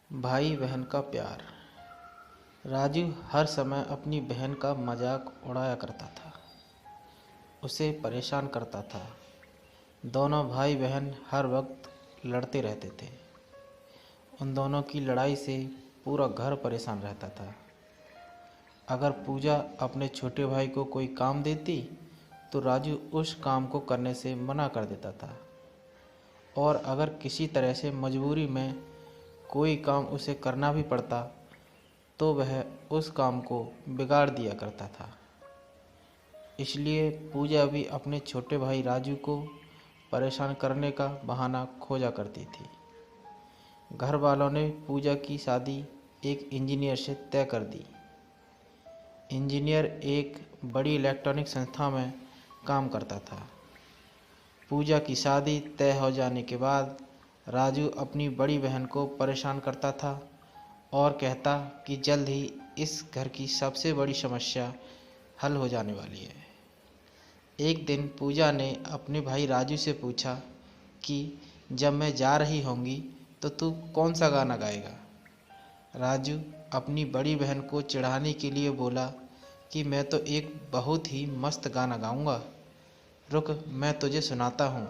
भाई बहन का प्यार। राजू हर समय अपनी बहन का मजाक उड़ाया करता था, उसे परेशान करता था। दोनों भाई बहन हर वक्त लड़ते रहते थे। उन दोनों की लड़ाई से पूरा घर परेशान रहता था। अगर पूजा अपने छोटे भाई को कोई काम देती तो राजू उस काम को करने से मना कर देता था, और अगर किसी तरह से मजबूरी में कोई काम उसे करना भी पड़ता तो वह उस काम को बिगाड़ दिया करता था। इसलिए पूजा भी अपने छोटे भाई राजू को परेशान करने का बहाना खोजा करती थी। घर वालों ने पूजा की शादी एक इंजीनियर से तय कर दी। इंजीनियर एक बड़ी इलेक्ट्रॉनिक संस्था में काम करता था। पूजा की शादी तय हो जाने के बाद राजू अपनी बड़ी बहन को परेशान करता था और कहता कि जल्द ही इस घर की सबसे बड़ी समस्या हल हो जाने वाली है। एक दिन पूजा ने अपने भाई राजू से पूछा कि जब मैं जा रही होंगी तो तू कौन सा गाना गाएगा। राजू अपनी बड़ी बहन को चिढ़ाने के लिए बोला कि मैं तो एक बहुत ही मस्त गाना गाऊंगा, रुक मैं तुझे सुनाता हूँ।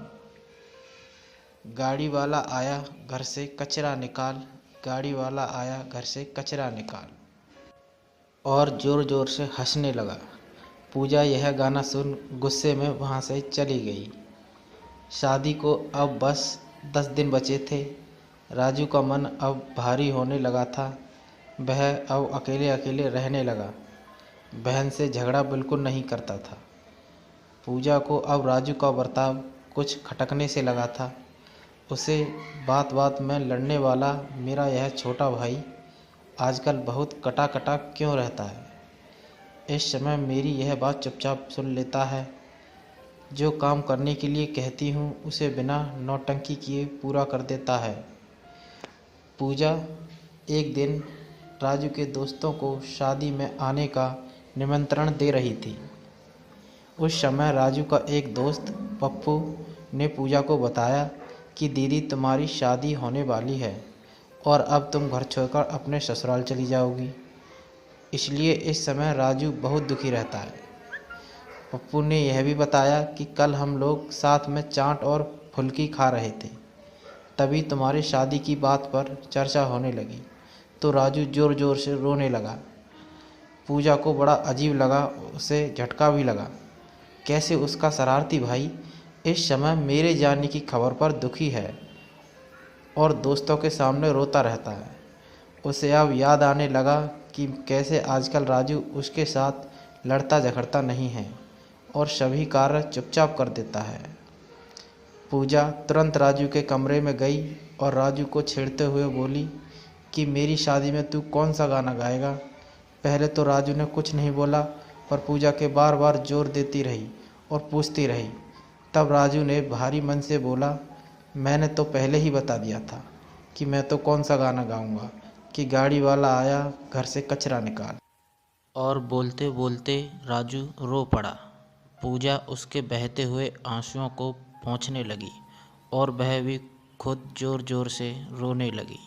गाड़ी वाला आया घर से कचरा निकाल, गाड़ी वाला आया घर से कचरा निकाल, और ज़ोर ज़ोर से हंसने लगा। पूजा यह गाना सुन गुस्से में वहाँ से चली गई। शादी को अब बस 10 दिन बचे थे। राजू का मन अब भारी होने लगा था। वह अब अकेले अकेले रहने लगा। बहन से झगड़ा बिल्कुल नहीं करता था। पूजा को अब राजू का बर्ताव कुछ खटकने से लगा था। उसे बात बात में लड़ने वाला मेरा यह छोटा भाई आजकल बहुत कटा कटा क्यों रहता है। इस समय मेरी यह बात चुपचाप सुन लेता है। जो काम करने के लिए कहती हूँ उसे बिना नौटंकी किए पूरा कर देता है। पूजा एक दिन राजू के दोस्तों को शादी में आने का निमंत्रण दे रही थी। उस समय राजू का एक दोस्त पप्पू ने पूजा को बताया कि दीदी तुम्हारी शादी होने वाली है और अब तुम घर छोड़कर अपने ससुराल चली जाओगी। इसलिए इस समय राजू बहुत दुखी रहता है। पप्पू ने यह भी बताया कि कल हम लोग साथ में चाट और फुल्की खा रहे थे, तभी तुम्हारी शादी की बात पर चर्चा होने लगी तो राजू ज़ोर ज़ोर से रोने लगा। पूजा को बड़ा अजीब लगा, उसे झटका भी लगा। कैसे उसका शरारती भाई इस समय मेरे जाने की खबर पर दुखी है और दोस्तों के सामने रोता रहता है। उसे अब याद आने लगा कि कैसे आजकल राजू उसके साथ लड़ता झगड़ता नहीं है और सभी कार्य चुपचाप कर देता है। पूजा तुरंत राजू के कमरे में गई और राजू को छेड़ते हुए बोली कि मेरी शादी में तू कौन सा गाना गाएगा। पहले तो राजू ने कुछ नहीं बोला, पर पूजा के बार बार जोर देती रही और पूछती रही। तब राजू ने भारी मन से बोला, मैंने तो पहले ही बता दिया था कि मैं तो कौन सा गाना गाऊंगा कि गाड़ी वाला आया घर से कचरा निकाल। और बोलते बोलते राजू रो पड़ा। पूजा उसके बहते हुए आंसुओं को पोंछने लगी और वह भी खुद ज़ोर ज़ोर से रोने लगी।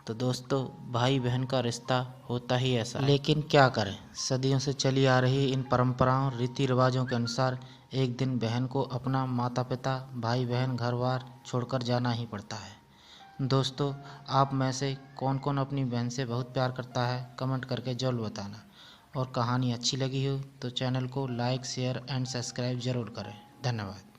तो दोस्तों, भाई बहन का रिश्ता होता ही ऐसा है। लेकिन क्या करें, सदियों से चली आ रही इन परंपराओं रीति रिवाजों के अनुसार एक दिन बहन को अपना माता पिता भाई बहन घर बार छोड़कर जाना ही पड़ता है। दोस्तों, आप में से कौन कौन अपनी बहन से बहुत प्यार करता है, कमेंट करके ज़रूर बताना। और कहानी अच्छी लगी हो तो चैनल को लाइक शेयर एंड सब्सक्राइब ज़रूर करें। धन्यवाद।